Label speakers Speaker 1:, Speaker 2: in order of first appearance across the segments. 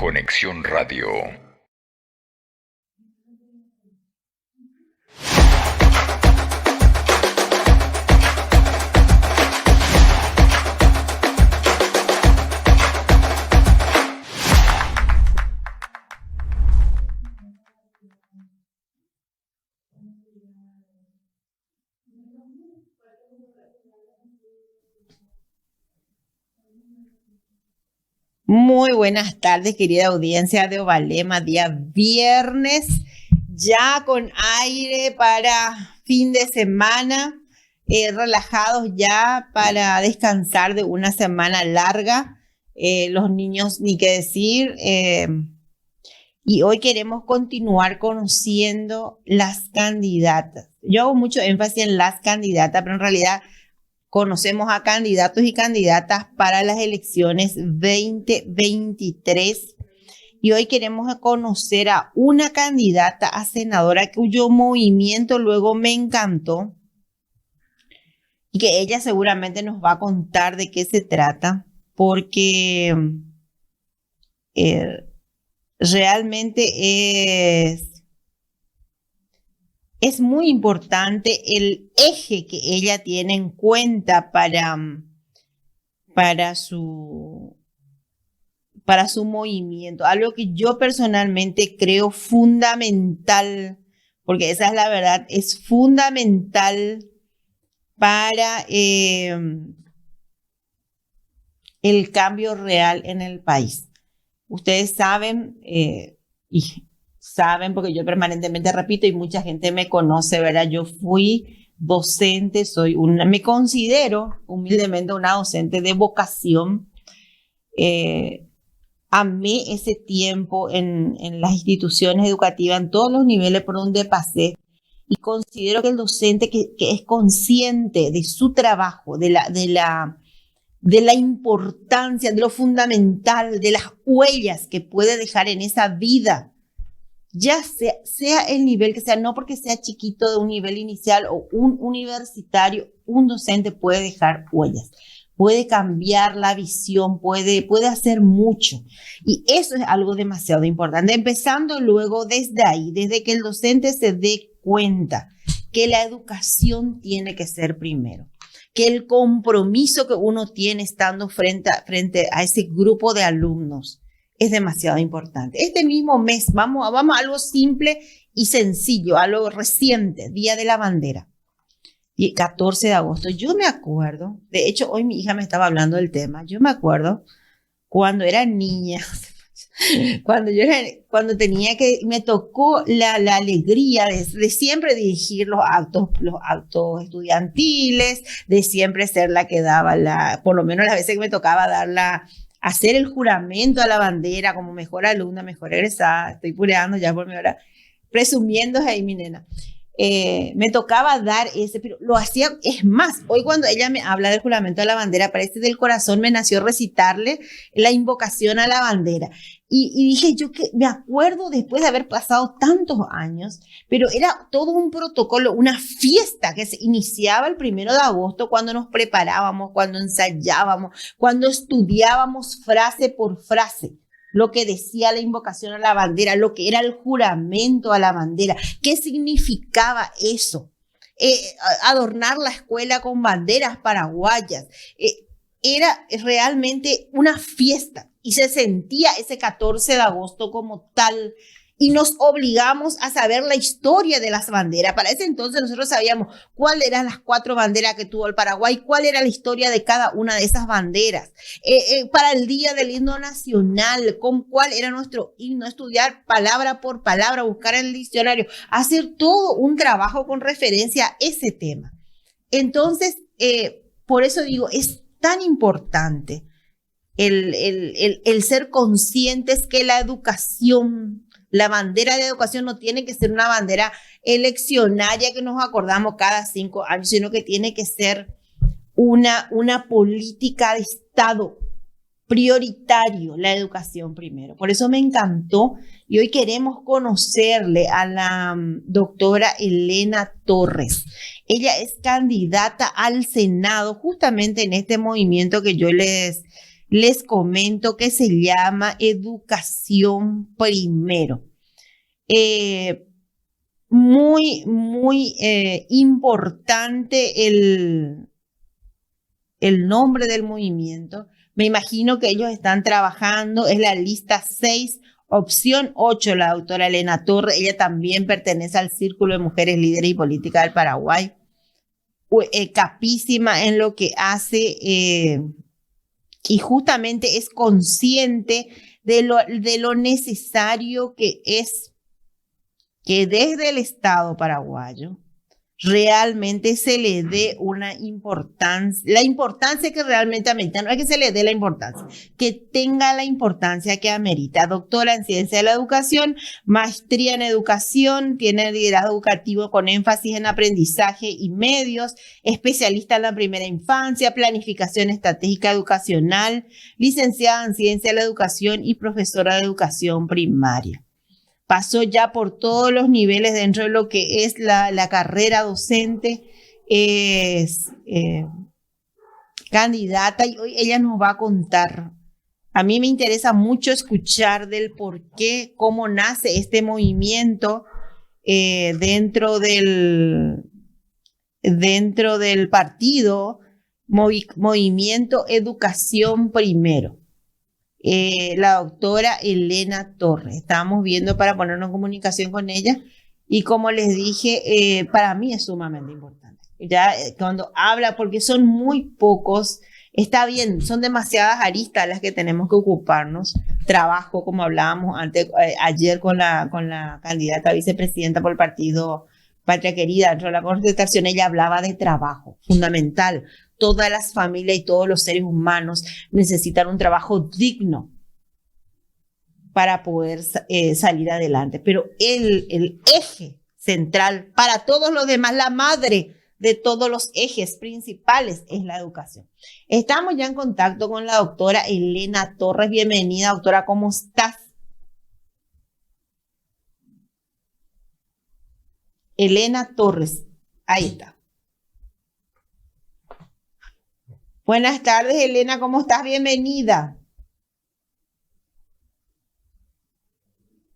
Speaker 1: Conexión Radio.
Speaker 2: Muy buenas tardes, querida audiencia de Ovalema, día viernes, ya con aire para fin de semana, relajados ya para descansar de una semana larga, los niños ni qué decir, y hoy queremos continuar conociendo las candidatas. Yo hago mucho énfasis en las candidatas, pero en realidad conocemos a candidatos y candidatas para las elecciones 2023 y hoy queremos conocer a una candidata a senadora cuyo movimiento luego me encantó y que ella seguramente nos va a contar de qué se trata porque realmente es muy importante el eje que ella tiene en cuenta para su movimiento. Algo que yo personalmente creo fundamental, porque esa es la verdad, es fundamental para el cambio real en el país. Ustedes saben, y saben, porque yo permanentemente repito y mucha gente me conoce, ¿verdad? Yo fui docente, me considero humildemente una docente de vocación. Amé ese tiempo en las instituciones educativas, en todos los niveles por donde pasé, y considero que el docente que es consciente de su trabajo, de la importancia, de lo fundamental, de las huellas que puede dejar en esa vida, ya sea el nivel que sea, no porque sea chiquito de un nivel inicial o un universitario, un docente puede dejar huellas, puede cambiar la visión, puede hacer mucho. Y eso es algo demasiado importante, empezando luego desde ahí, desde que el docente se dé cuenta que la educación tiene que ser primero, que el compromiso que uno tiene estando frente a ese grupo de alumnos es demasiado importante. Este mismo mes, vamos a algo simple y sencillo, algo reciente, Día de la Bandera, 14 de agosto. Yo me acuerdo, de hecho hoy mi hija me estaba hablando del tema, yo me acuerdo cuando era niña, cuando me tocó la alegría de siempre dirigir los actos estudiantiles, de siempre ser la que daba por lo menos las veces que me tocaba hacer el juramento a la bandera como mejor alumna, mejor egresada. Estoy pureando ya por mi hora, presumiendo ahí mi nena. Me tocaba dar pero lo hacía, es más, hoy cuando ella me habla del juramento a la bandera, parece del corazón me nació recitarle la invocación a la bandera. Y dije yo que me acuerdo después de haber pasado tantos años, pero era todo un protocolo, una fiesta que se iniciaba el 1 de agosto cuando nos preparábamos, cuando ensayábamos, cuando estudiábamos frase por frase lo que decía la invocación a la bandera, lo que era el juramento a la bandera, qué significaba eso, adornar la escuela con banderas paraguayas, era realmente una fiesta y se sentía ese 14 de agosto como tal. Y nos obligamos a saber la historia de las banderas. Para ese entonces nosotros sabíamos cuáles eran las 4 banderas que tuvo el Paraguay, cuál era la historia de cada una de esas banderas. Para el día del himno nacional, cuál era nuestro himno, estudiar palabra por palabra, buscar en el diccionario, hacer todo un trabajo con referencia a ese tema. Entonces, por eso digo, es tan importante el ser conscientes que la educación, la bandera de educación no tiene que ser una bandera eleccionaria que nos acordamos cada 5 años, sino que tiene que ser una política de Estado prioritario, la educación primero. Por eso me encantó y hoy queremos conocerle a la doctora Elena Torres. Ella es candidata al Senado justamente en este movimiento que yo les les comento que se llama Educación Primero. Muy importante el nombre del movimiento. Me imagino que ellos están trabajando, es la lista 6, opción 8, la doctora Elena Torres. Ella también pertenece al Círculo de Mujeres Líderes y Políticas del Paraguay. Capísima en lo que hace y justamente es consciente de lo necesario que es que desde el Estado paraguayo realmente se le dé una importancia, la importancia que realmente amerita, no es que se le dé la importancia, que tenga la importancia que amerita. Doctora en Ciencia de la Educación, maestría en Educación, tiene liderazgo educativo con énfasis en aprendizaje y medios, especialista en la primera infancia, planificación estratégica educacional, licenciada en Ciencia de la Educación y profesora de educación primaria. Pasó ya por todos los niveles dentro de lo que es la carrera docente, es candidata y hoy ella nos va a contar. A mí me interesa mucho escuchar del por qué, cómo nace este movimiento dentro del partido Movimiento Educación Primero. La doctora Elena Torres. Estábamos viendo para ponernos en comunicación con ella y como les dije, para mí es sumamente importante. Ya cuando habla, porque son muy pocos, está bien, son demasiadas aristas las que tenemos que ocuparnos. Trabajo, como hablábamos antes, ayer con la candidata a vicepresidenta por el partido Patria Querida, dentro de la concertación, ella hablaba de trabajo, fundamental. Todas las familias y todos los seres humanos necesitan un trabajo digno para poder salir adelante. Pero el eje central para todos los demás, la madre de todos los ejes principales es la educación. Estamos ya en contacto con la doctora Elena Torres. Bienvenida, doctora, ¿cómo estás? Elena Torres, ahí está. Buenas tardes, Elena, ¿cómo estás? Bienvenida.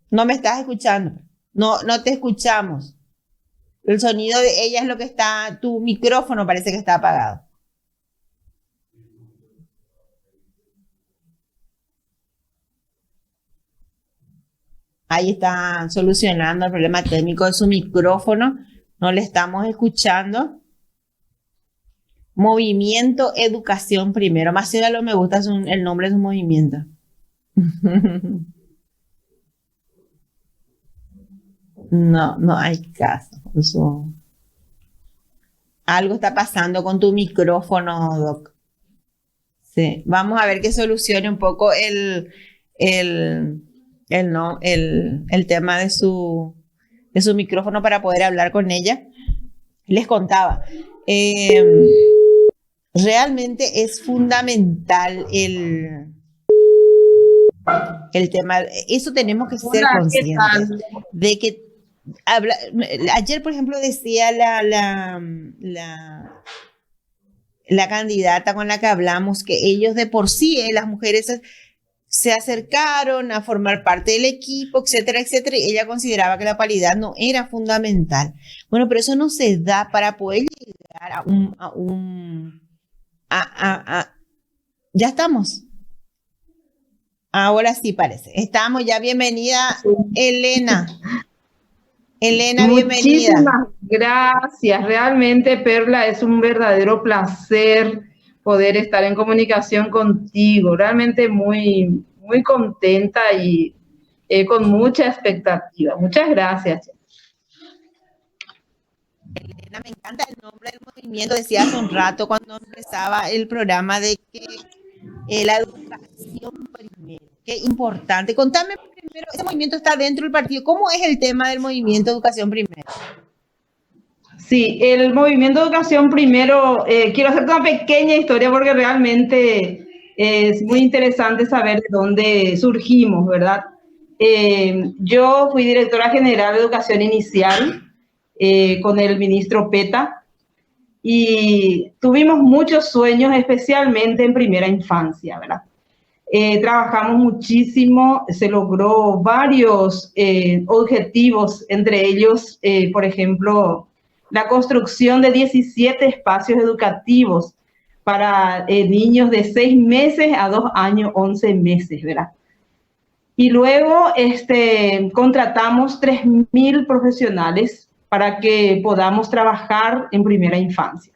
Speaker 2: No me estás escuchando. No te escuchamos. El sonido de ella es lo que está, tu micrófono parece que está apagado. Ahí está solucionando el problema técnico de su micrófono. No le estamos escuchando. Movimiento Educación Primero. Más allá de lo que me gusta es el nombre de su movimiento. No hay caso. Algo está pasando con tu micrófono, Doc. Sí, vamos a ver que solucione un poco el tema de su micrófono para poder hablar con ella. Les contaba. Realmente es fundamental el tema. Eso tenemos que ser conscientes de que ayer, por ejemplo, decía la candidata con la que hablamos que ellos de por sí, las mujeres se acercaron a formar parte del equipo, etcétera, etcétera, y ella consideraba que la paridad no era fundamental. Bueno, pero eso no se da para poder llegar ya estamos. Ahora sí parece. Estamos ya. Bienvenida, Elena. Elena, bienvenida.
Speaker 1: Muchísimas gracias. Realmente, Perla, es un verdadero placer poder estar en comunicación contigo. Realmente muy contenta y con mucha expectativa. Muchas gracias.
Speaker 2: Elena, me encanta el nombre del movimiento. Decía hace un rato cuando empezaba el programa de que la educación primero. Qué importante. Contame primero, ese movimiento está dentro del partido. ¿Cómo es el tema del movimiento Educación Primero?
Speaker 1: Sí, el movimiento Educación Primero, quiero hacerte una pequeña historia porque realmente es muy interesante saber de dónde surgimos, ¿verdad? Yo fui directora general de Educación Inicial con el ministro Peta y tuvimos muchos sueños, especialmente en primera infancia, ¿verdad? Trabajamos muchísimo, se logró varios objetivos, entre ellos, por ejemplo, la construcción de 17 espacios educativos para niños de 6 meses a 2 años, 11 meses, ¿verdad? Y luego contratamos 3.000 profesionales para que podamos trabajar en primera infancia.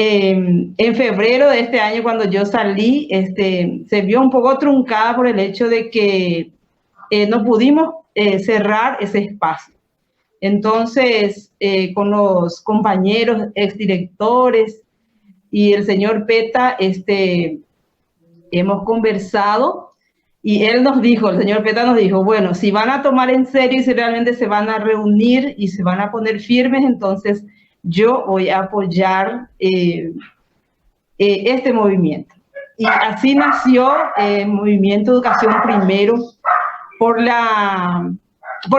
Speaker 1: En febrero de este año, cuando yo salí, se vio un poco truncada por el hecho de que no pudimos cerrar ese espacio. Entonces, con los compañeros exdirectores y el señor Peta, hemos conversado y él nos dijo, el señor Peta nos dijo, bueno, si van a tomar en serio y si realmente se van a reunir y se van a poner firmes, entonces yo voy a apoyar este movimiento. Y así nació el Movimiento Educación Primero por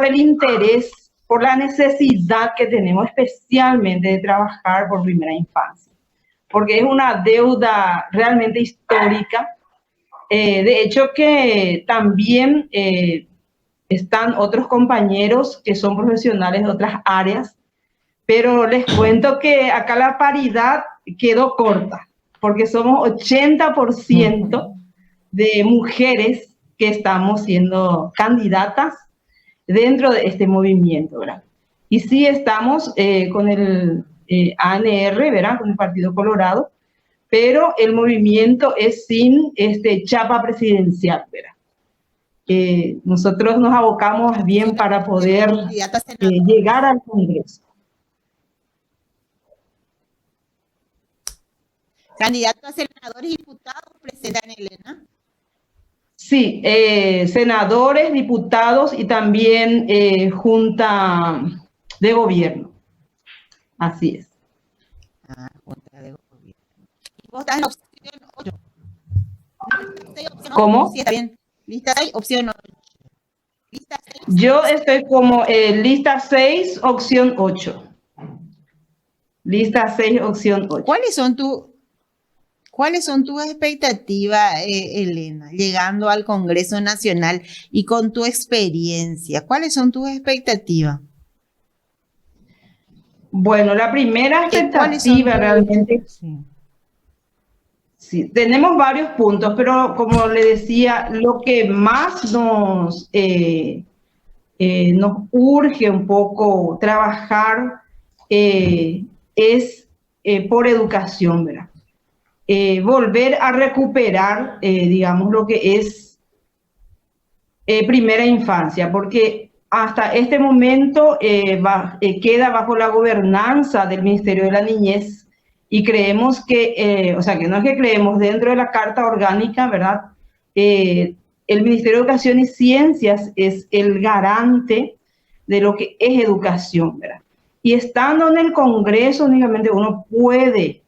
Speaker 1: el interés, por la necesidad que tenemos especialmente de trabajar por primera infancia, porque es una deuda realmente histórica. De hecho que también están otros compañeros que son profesionales de otras áreas, pero les cuento que acá la paridad quedó corta, porque somos 80% de mujeres que estamos siendo candidatas dentro de este movimiento, ¿verdad? Y sí estamos con el ANR, ¿verdad? Con el Partido Colorado, pero el movimiento es sin chapa presidencial, ¿verdad? Nosotros nos abocamos bien para poder llegar al Congreso.
Speaker 2: Candidato a senadores y diputados presentan, Elena.
Speaker 1: Sí, senadores, diputados y también junta de gobierno. Así es.
Speaker 2: Junta de gobierno. ¿Y vos estás en opción 8?
Speaker 1: ¿Cómo?
Speaker 2: Sí, está bien. Lista 6, opción 8. Lista 6.
Speaker 1: Yo estoy como lista 6, opción 8. Lista 6, opción 8.
Speaker 2: ¿Cuáles son tus expectativas, Elena, llegando al Congreso Nacional y con tu experiencia? ¿Cuáles son tus expectativas?
Speaker 1: Bueno, la primera expectativa realmente... Sí, tenemos varios puntos, pero como le decía, lo que más nos urge un poco trabajar es por educación, ¿verdad? Volver a recuperar, digamos, lo que es primera infancia, porque hasta este momento queda bajo la gobernanza del Ministerio de la Niñez y creemos que, o sea, que no es que creemos, dentro de la Carta Orgánica, ¿verdad? El Ministerio de Educación y Ciencias es el garante de lo que es educación, ¿verdad? Y estando en el Congreso, únicamente uno puede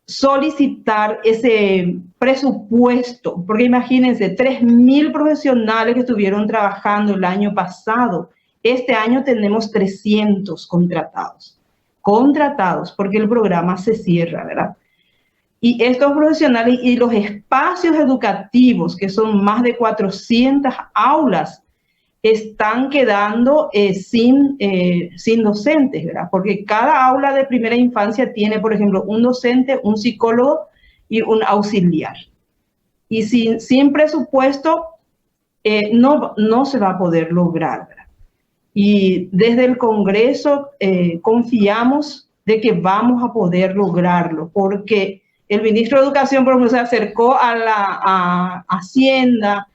Speaker 1: solicitar ese presupuesto, porque imagínense, 3.000 profesionales que estuvieron trabajando el año pasado, este año tenemos 300 contratados, porque el programa se cierra, ¿verdad? Y estos profesionales y los espacios educativos, que son más de 400 aulas, están quedando sin docentes, ¿verdad? Porque cada aula de primera infancia tiene, por ejemplo, un docente, un psicólogo y un auxiliar. Y sin presupuesto no se va a poder lograr, ¿verdad? Y desde el Congreso confiamos de que vamos a poder lograrlo, porque el ministro de Educación, por ejemplo, se acercó a Hacienda,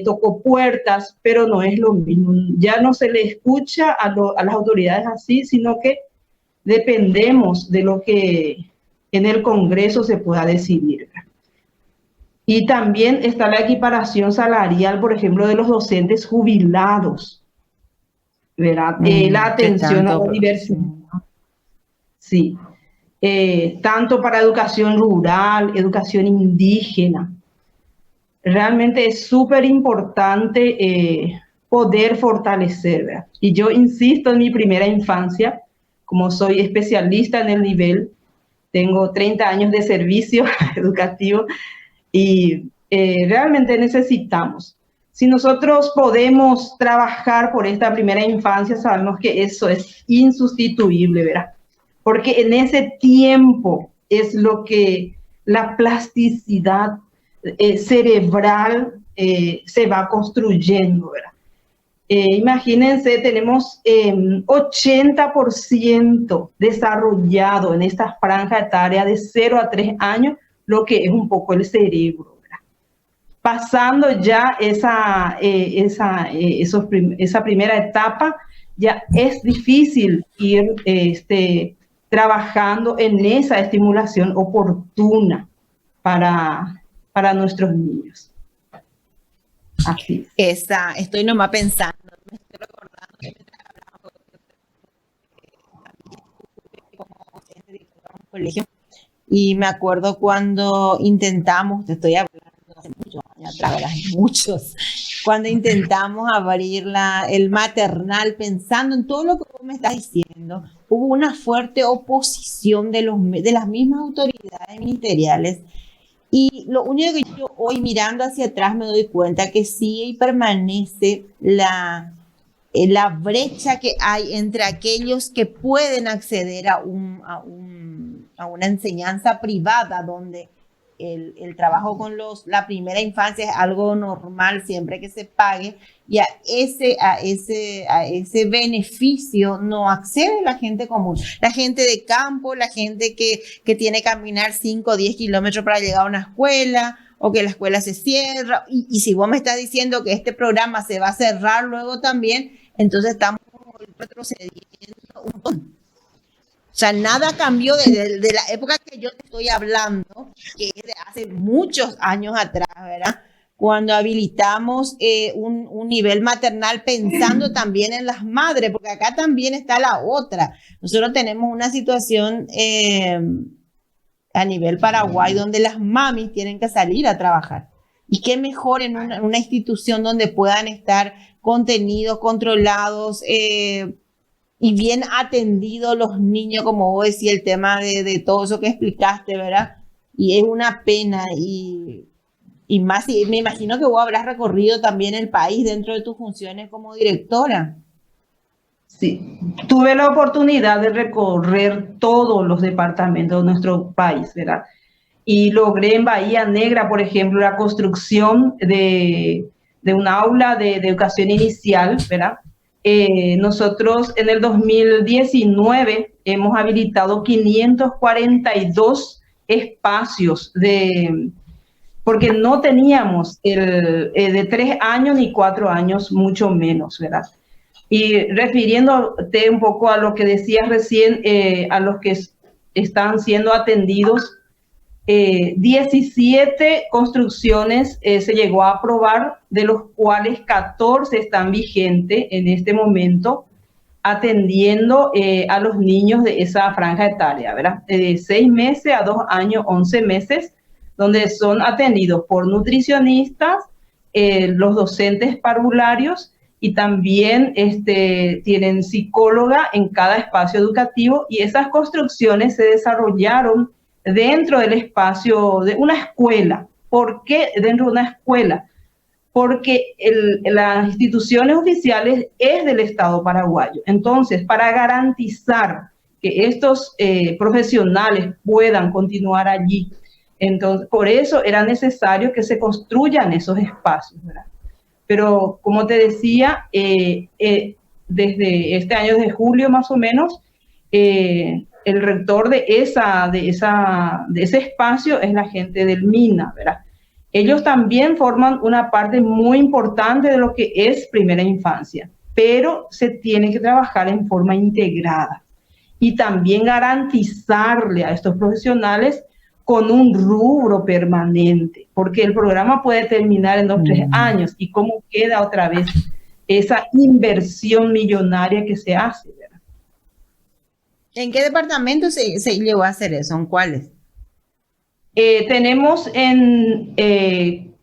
Speaker 1: tocó puertas, pero no es lo mismo. Ya no se le escucha a las autoridades así, sino que dependemos de lo que en el Congreso se pueda decidir. Y también está la equiparación salarial, por ejemplo, de los docentes jubilados, ¿verdad? La atención a la diversidad. Sí. Tanto para educación rural, educación indígena. Realmente es súper importante poder fortalecer, ¿verdad? Y yo insisto en mi primera infancia, como soy especialista en el nivel, tengo 30 años de servicio educativo, Y realmente necesitamos. Si nosotros podemos trabajar por esta primera infancia, sabemos que eso es insustituible, ¿verdad? Porque en ese tiempo es lo que la plasticidad cerebral se va construyendo, ¿verdad? Imagínense, tenemos 80% desarrollado en esta franja etaria de 0 a 3 años, lo que es un poco el cerebro, ¿verdad? Pasando ya esa primera etapa, ya es difícil ir trabajando en esa estimulación oportuna para nuestros niños. Así es.
Speaker 2: Estoy nomás pensando, me estoy recordando que como directora de un colegio, y me acuerdo cuando intentamos, te estoy hablando hace muchos años atrás, ¿verdad? Muchos, cuando intentamos abrir el maternal pensando en todo lo que vos me estás diciendo, hubo una fuerte oposición de las mismas autoridades ministeriales. Y lo único que yo hoy mirando hacia atrás me doy cuenta que sí permanece la brecha que hay entre aquellos que pueden acceder a una enseñanza privada donde el trabajo con la primera infancia es algo normal siempre que se pague, y a ese beneficio no accede la gente común, la gente de campo, la gente que tiene que caminar 5 o 10 kilómetros para llegar a una escuela, o que la escuela se cierra, y si vos me estás diciendo que este programa se va a cerrar luego también, entonces estamos retrocediendo un montón. O sea, nada cambió desde la época que yo te estoy hablando, que es de hace muchos años atrás, ¿verdad? Cuando habilitamos un nivel maternal pensando también en las madres, porque acá también está la otra. Nosotros tenemos una situación a nivel Paraguay donde las mamis tienen que salir a trabajar. Y qué mejor en una institución donde puedan estar contenidos, controlados, y bien atendidos los niños, como vos decías, el tema de todo eso que explicaste, ¿verdad? Y es una pena, y más, y me imagino que vos habrás recorrido también el país dentro de tus funciones como directora.
Speaker 1: Sí, tuve la oportunidad de recorrer todos los departamentos de nuestro país, ¿verdad? Y logré en Bahía Negra, por ejemplo, la construcción de un aula de educación inicial, ¿verdad? Nosotros en el 2019 hemos habilitado 542 espacios porque no teníamos de 3 años ni 4 años, mucho menos, ¿verdad? Y refiriéndote un poco a lo que decías recién, a los que están siendo atendidos, 17 construcciones se llegó a aprobar, de los cuales 14 están vigentes en este momento, atendiendo a los niños de esa franja etaria, ¿verdad? De 6 meses a 2 años, 11 meses, donde son atendidos por nutricionistas, los docentes parvularios, y también tienen psicóloga en cada espacio educativo, y esas construcciones se desarrollaron dentro del espacio de una escuela. ¿Por qué dentro de una escuela? Porque las instituciones oficiales es del Estado paraguayo. Entonces, para garantizar que estos profesionales puedan continuar allí, entonces, por eso era necesario que se construyan esos espacios, ¿verdad? Pero, como te decía, desde este año de julio más o menos, el rector de ese espacio es la gente del MINA, ¿verdad? Ellos también forman una parte muy importante de lo que es primera infancia, pero se tiene que trabajar en forma integrada y también garantizarle a estos profesionales con un rubro permanente, porque el programa puede terminar en 2 o 3 años, y cómo queda otra vez esa inversión millonaria que se hace, ¿verdad?
Speaker 2: ¿En qué departamento se llegó a hacer eso? ¿En cuáles?
Speaker 1: Tenemos en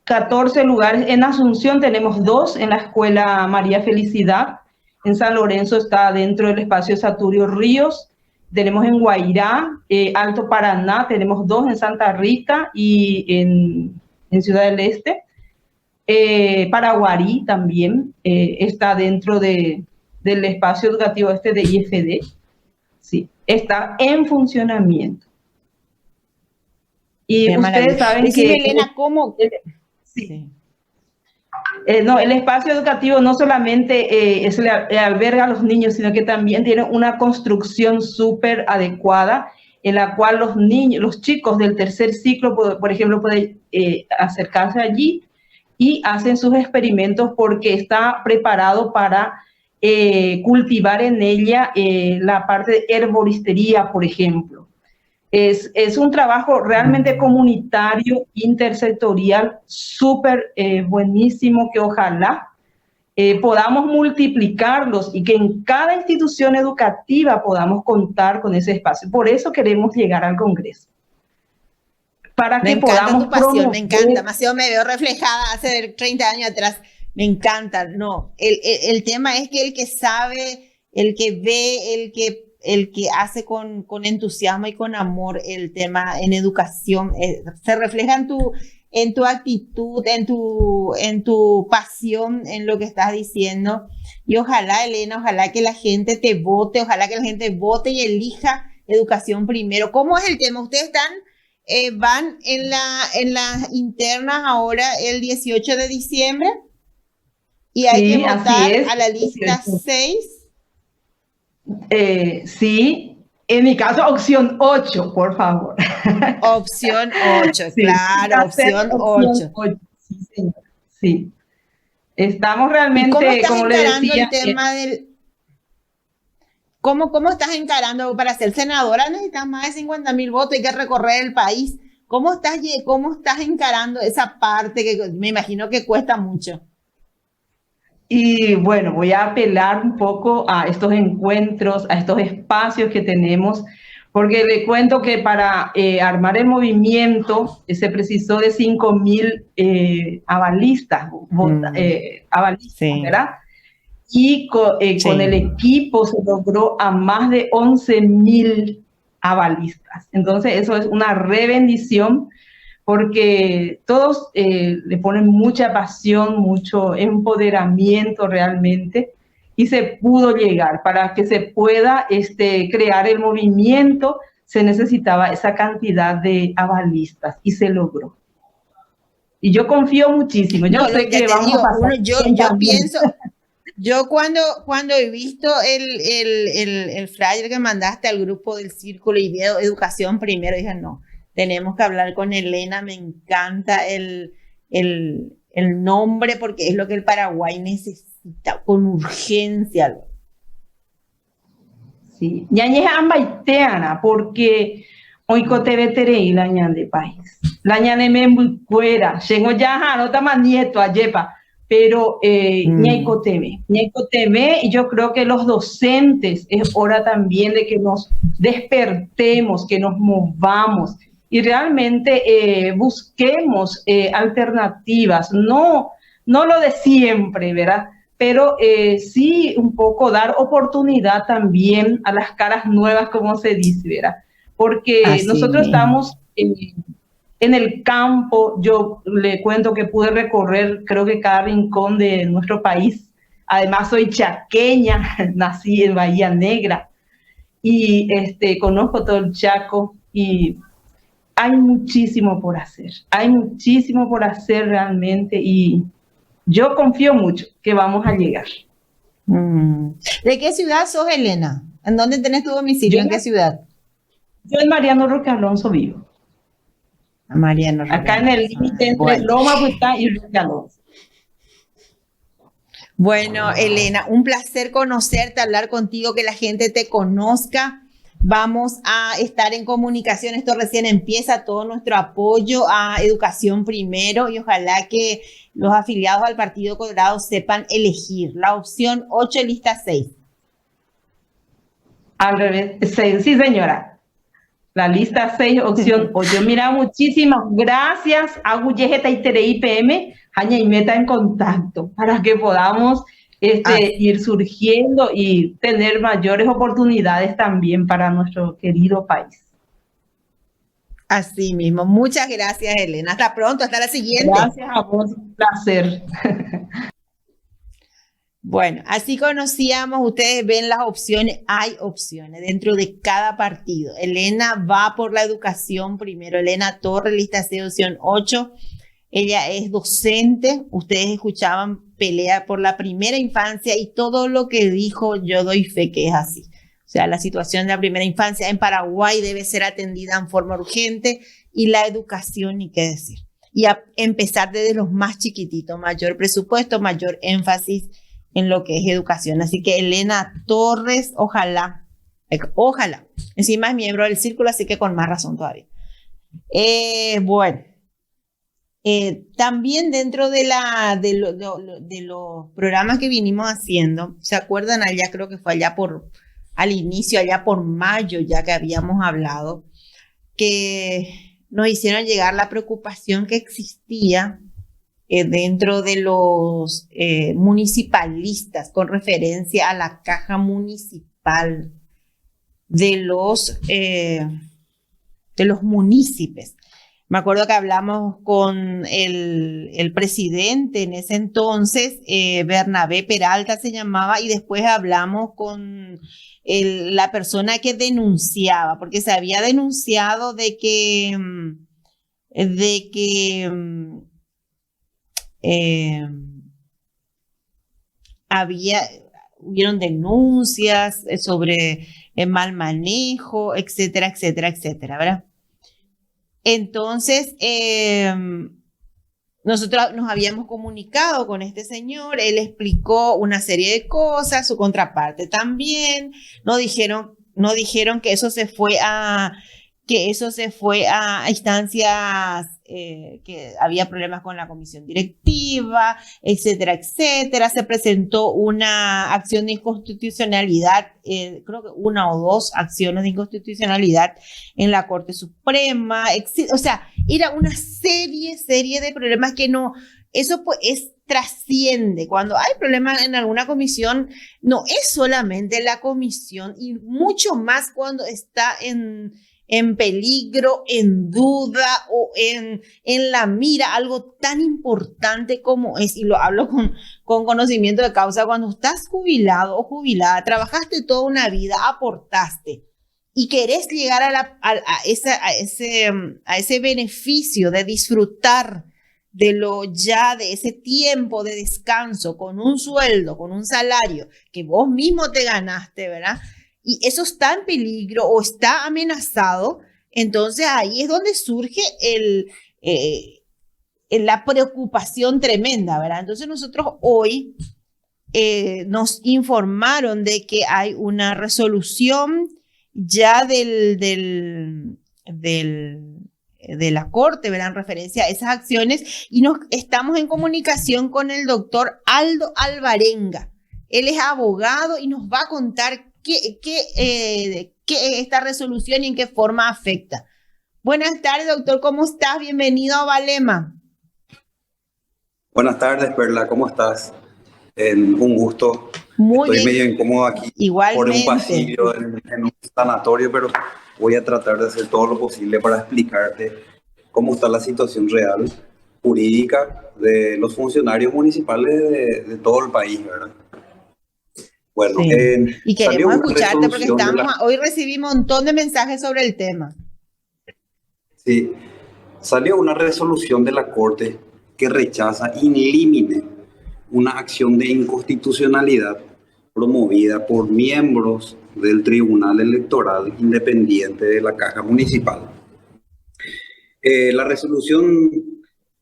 Speaker 1: 14 lugares. En Asunción tenemos 2, en la Escuela María Felicidad. En San Lorenzo está dentro del espacio Saturio Ríos. Tenemos en Guairá, Alto Paraná, tenemos 2 en Santa Rita, y en en Ciudad del Este. Paraguarí también está dentro del espacio educativo este de IFD. Sí, está en funcionamiento. Y
Speaker 2: Qué
Speaker 1: ustedes saben
Speaker 2: Decime,
Speaker 1: que...
Speaker 2: Elena, ¿cómo?
Speaker 1: Sí.
Speaker 2: Sí.
Speaker 1: No, el espacio educativo no solamente alberga a los niños, sino que también tiene una construcción súper adecuada en la cual los chicos del tercer ciclo, por ejemplo, pueden acercarse allí y hacen sus experimentos porque está preparado para cultivar en ella la parte de herboristería, por ejemplo. Es un trabajo realmente comunitario, intersectorial, súper buenísimo, que ojalá podamos multiplicarlos y que en cada institución educativa podamos contar con ese espacio. Por eso queremos llegar al Congreso. Para
Speaker 2: Me
Speaker 1: que
Speaker 2: encanta
Speaker 1: podamos
Speaker 2: tu pasión,
Speaker 1: promover...
Speaker 2: me encanta. Demasiado me veo reflejada hace 30 años atrás. Me encanta. No, el tema es que el que sabe, el que ve, el que hace con entusiasmo y con amor el tema en educación, se refleja en tu actitud, en tu pasión, en lo que estás diciendo. Y ojalá, Elena, ojalá que la gente te vote, ojalá que la gente vote y elija educación primero. ¿Cómo es el tema? ¿Ustedes van en las internas ahora el 18 de diciembre y hay que
Speaker 1: Sí, así
Speaker 2: votar
Speaker 1: es.
Speaker 2: a la lista 6?
Speaker 1: Sí, en mi caso, opción 8, por favor.
Speaker 2: Opción 8,
Speaker 1: Sí,
Speaker 2: claro, opción
Speaker 1: opción
Speaker 2: 8.
Speaker 1: 8. Sí, señor. Sí. Estamos
Speaker 2: ¿Y cómo
Speaker 1: realmente,
Speaker 2: estás
Speaker 1: como le
Speaker 2: encarando
Speaker 1: decía,
Speaker 2: el tema cómo estás encarando para ser senadora? Necesitas más de 50.000 votos, hay que recorrer el país. ¿Cómo estás encarando esa parte que me imagino que cuesta mucho?
Speaker 1: y bueno, voy a apelar un poco a estos encuentros, a estos espacios que tenemos, porque le cuento que para armar el movimiento se precisó de 5.000 avalistas, avalistas,
Speaker 2: Sí,
Speaker 1: ¿verdad? Y con el
Speaker 2: sí.
Speaker 1: equipo se logró a más de 11.000 avalistas. Entonces eso es una re bendición porque todos le ponen mucha pasión, mucho empoderamiento realmente, y se pudo llegar. Para que se pueda crear el movimiento, se necesitaba esa cantidad de avalistas y se logró. Y yo confío muchísimo, yo
Speaker 2: No,
Speaker 1: sé
Speaker 2: ya
Speaker 1: que
Speaker 2: te
Speaker 1: vamos a
Speaker 2: digo,
Speaker 1: pasar
Speaker 2: yo
Speaker 1: también.
Speaker 2: pienso, yo cuando he visto el flyer que mandaste al grupo del Círculo y veo educación primero, dije, no, tenemos que hablar con Elena, me encanta el nombre porque es lo que el Paraguay necesita con urgencia.
Speaker 1: Sí, ñañeja ambaiteana, porque hoy cote terei la ñan de país. La ñane me embucuera, llego ya, no tama nieto a yepa, pero ñaicoteme, y yo creo que los docentes es hora también de que nos despertemos, que nos movamos y realmente busquemos alternativas, no lo de siempre, ¿verdad? Pero sí un poco dar oportunidad también a las caras nuevas, como se dice, ¿verdad? Porque
Speaker 2: Así
Speaker 1: nosotros
Speaker 2: mismo.
Speaker 1: estamos en el campo, yo le cuento que pude recorrer creo que cada rincón de nuestro país. Además soy chaqueña, nací en Bahía Negra y conozco todo el Chaco y hay muchísimo por hacer realmente y yo confío mucho que vamos a llegar.
Speaker 2: ¿De qué ciudad sos, Elena? ¿En dónde tenés tu
Speaker 1: Yo,
Speaker 2: domicilio? ¿En qué ciudad?
Speaker 1: yo en Mariano Roque Alonso vivo,
Speaker 2: Mariano
Speaker 1: acá en el
Speaker 2: Roganos.
Speaker 1: límite entre
Speaker 2: Bueno.
Speaker 1: Loma Huitá y Roque Alonso.
Speaker 2: Bueno, Elena, un placer conocerte, hablar contigo, que la gente te conozca. Vamos a estar en comunicación. Esto recién empieza, todo nuestro apoyo a Educación Primero y ojalá que los afiliados al Partido Colorado sepan elegir la opción 8, lista 6.
Speaker 1: Al revés, sí señora, la lista 6, opción 8. Mira, muchísimas gracias a Guyejeta y Tere IPM, Jaña y Meta en contacto para que podamos ir surgiendo y tener mayores oportunidades también para nuestro querido país.
Speaker 2: Así mismo. Muchas gracias, Elena. Hasta pronto, hasta la siguiente.
Speaker 1: Gracias a vos, un placer.
Speaker 2: Bueno, así conocíamos, ustedes ven las opciones, hay opciones dentro de cada partido. Elena va por la educación primero, Elena Torres, lista C, opción 8. Ella es docente, ustedes escuchaban, pelea por la primera infancia y todo lo que dijo, yo doy fe que es así. O sea, la situación de la primera infancia en Paraguay debe ser atendida en forma urgente y la educación, ni qué decir. Y a empezar desde los más chiquititos, mayor presupuesto, mayor énfasis en lo que es educación. Así que Elena Torres, ojalá. Encima es miembro del círculo, así que con más razón todavía. Bueno. También dentro de los programas que vinimos haciendo, ¿se acuerdan? Allá creo que fue al inicio, allá por mayo ya que habíamos hablado, que nos hicieron llegar la preocupación que existía dentro de los municipalistas con referencia a la caja municipal de los municipios. Me acuerdo que hablamos con el presidente en ese entonces, Bernabé Peralta se llamaba, y después hablamos con la persona que denunciaba, porque se había denunciado de que hubieron denuncias sobre mal manejo, etcétera, etcétera, etcétera, ¿verdad? Entonces, nosotros nos habíamos comunicado con este señor, él explicó una serie de cosas, su contraparte también, nos dijeron que eso se fue a instancias, que había problemas con la comisión directiva, etcétera, etcétera. Se presentó una acción de inconstitucionalidad, creo que una o dos acciones de inconstitucionalidad en la Corte Suprema, o sea, era una serie de problemas que no, eso pues trasciende. Cuando hay problemas en alguna comisión, no es solamente la comisión, y mucho más cuando está en peligro, en duda o en la mira, algo tan importante como es, y lo hablo con conocimiento de causa, cuando estás jubilado o jubilada, trabajaste toda una vida, aportaste, y querés llegar a ese beneficio de disfrutar de ese tiempo de descanso con un sueldo, con un salario que vos mismo te ganaste, ¿verdad? Y eso está en peligro o está amenazado, entonces ahí es donde surge la preocupación tremenda, ¿verdad? Entonces nosotros hoy nos informaron de que hay una resolución ya de la Corte, ¿verdad? En referencia a esas acciones, y estamos en comunicación con el doctor Aldo Alvarenga. Él es abogado y nos va a contar qué es esta resolución y en qué forma afecta. Buenas tardes, doctor, ¿cómo estás? Bienvenido a Valema.
Speaker 3: Buenas tardes, Perla, ¿cómo estás? Un gusto.
Speaker 2: Muy
Speaker 3: Estoy
Speaker 2: bien.
Speaker 3: medio incómodo aquí.
Speaker 2: Igualmente.
Speaker 3: Por un pasillo en un sanatorio, pero voy a tratar de hacer todo lo posible para explicarte cómo está la situación real jurídica de los funcionarios municipales de todo el país, ¿verdad? Bueno,
Speaker 2: sí. Y queremos escucharte porque hoy recibí un montón de mensajes sobre el tema.
Speaker 3: Sí, salió una resolución de la Corte que rechaza in limine una acción de inconstitucionalidad promovida por miembros del Tribunal Electoral Independiente de la Caja Municipal. La resolución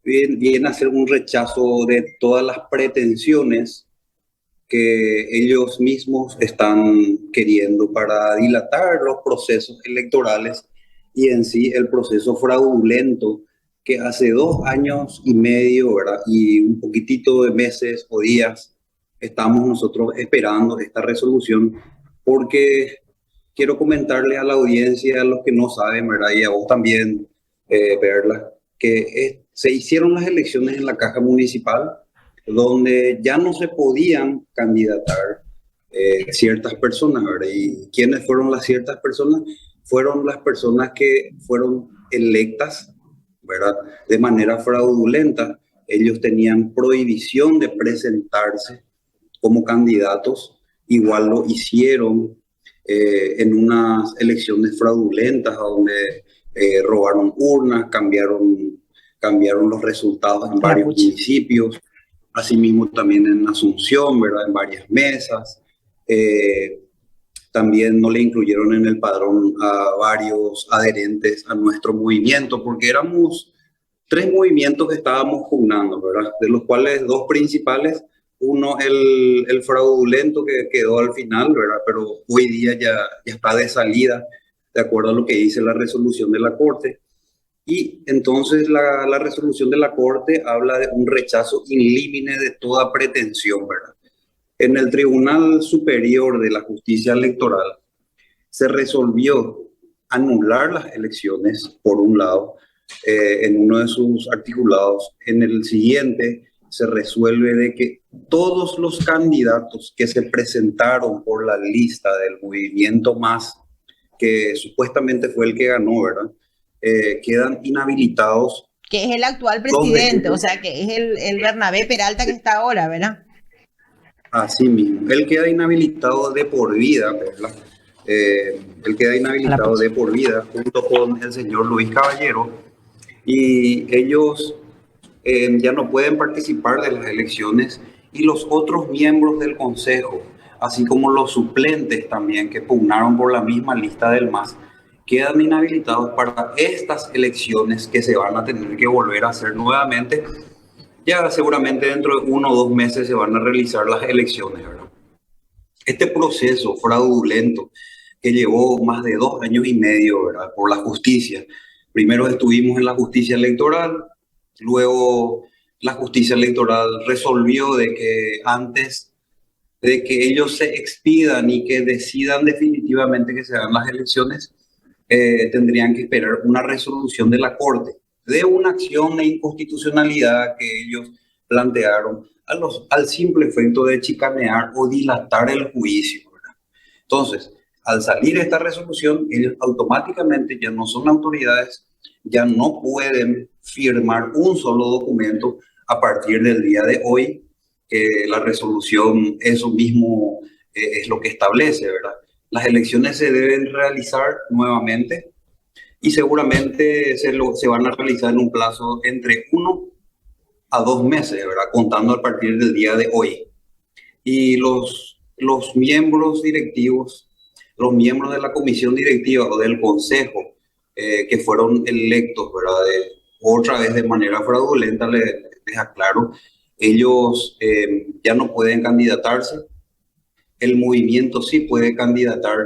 Speaker 3: viene a ser un rechazo de todas las pretensiones que ellos mismos están queriendo para dilatar los procesos electorales y en sí el proceso fraudulento que hace 2 años y medio, ¿verdad? Y un poquitito de meses o días estamos nosotros esperando esta resolución, porque quiero comentarle a la audiencia, a los que no saben, ¿verdad? Y a vos también, Perla, que se hicieron las elecciones en la Caja Municipal, donde ya no se podían candidatar ciertas personas, ¿verdad? ¿Y quiénes fueron las ciertas personas? Fueron las personas que fueron electas, ¿verdad? De manera fraudulenta. Ellos tenían prohibición de presentarse como candidatos, igual lo hicieron en unas elecciones fraudulentas donde robaron urnas, cambiaron los resultados en varios municipios, asimismo también en Asunción, ¿verdad? En varias mesas. También no le incluyeron en el padrón a varios adherentes a nuestro movimiento, porque éramos 3 movimientos que estábamos pugnando, ¿verdad? De los cuales 2 principales, uno el fraudulento que quedó al final, ¿verdad? Pero hoy día ya está de salida, de acuerdo a lo que dice la resolución de la Corte. Y entonces la resolución de la Corte habla de un rechazo in limine de toda pretensión, ¿verdad? En el Tribunal Superior de la Justicia Electoral se resolvió anular las elecciones, por un lado, en uno de sus articulados. En el siguiente se resuelve de que todos los candidatos que se presentaron por la lista del movimiento MAS, que supuestamente fue el que ganó, ¿verdad? Quedan inhabilitados.
Speaker 2: Que es el actual presidente, o sea, que es el Bernabé Peralta que está ahora, ¿verdad?
Speaker 3: Así mismo. Él queda inhabilitado de por vida, ¿verdad? Él queda inhabilitado de por vida junto con el señor Luis Caballero, y ellos ya no pueden participar de las elecciones, y los otros miembros del Consejo, así como los suplentes también que pugnaron por la misma lista del MAS, quedan inhabilitados para estas elecciones que se van a tener que volver a hacer nuevamente. Ya seguramente dentro de 1 o 2 meses se van a realizar las elecciones, ¿verdad? Este proceso fraudulento que llevó más de 2 años y medio, ¿verdad? Por la justicia. Primero estuvimos en la justicia electoral, luego la justicia electoral resolvió de que antes de que ellos se expidan y que decidan definitivamente que se hagan las elecciones, tendrían que esperar una resolución de la Corte de una acción de inconstitucionalidad que ellos plantearon al simple efecto de chicanear o dilatar el juicio, ¿verdad? Entonces, al salir esta resolución, ellos automáticamente ya no son autoridades, ya no pueden firmar un solo documento a partir del día de hoy, que la resolución eso mismo es lo que establece, ¿verdad? Las elecciones se deben realizar nuevamente y seguramente se van a realizar en un plazo entre 1 a 2 meses, ¿verdad? Contando a partir del día de hoy. Y los miembros directivos, los miembros de la comisión directiva o del consejo que fueron electos, ¿verdad? Otra vez de manera fraudulenta, les aclaro, ellos ya no pueden candidatarse. El movimiento sí puede candidatar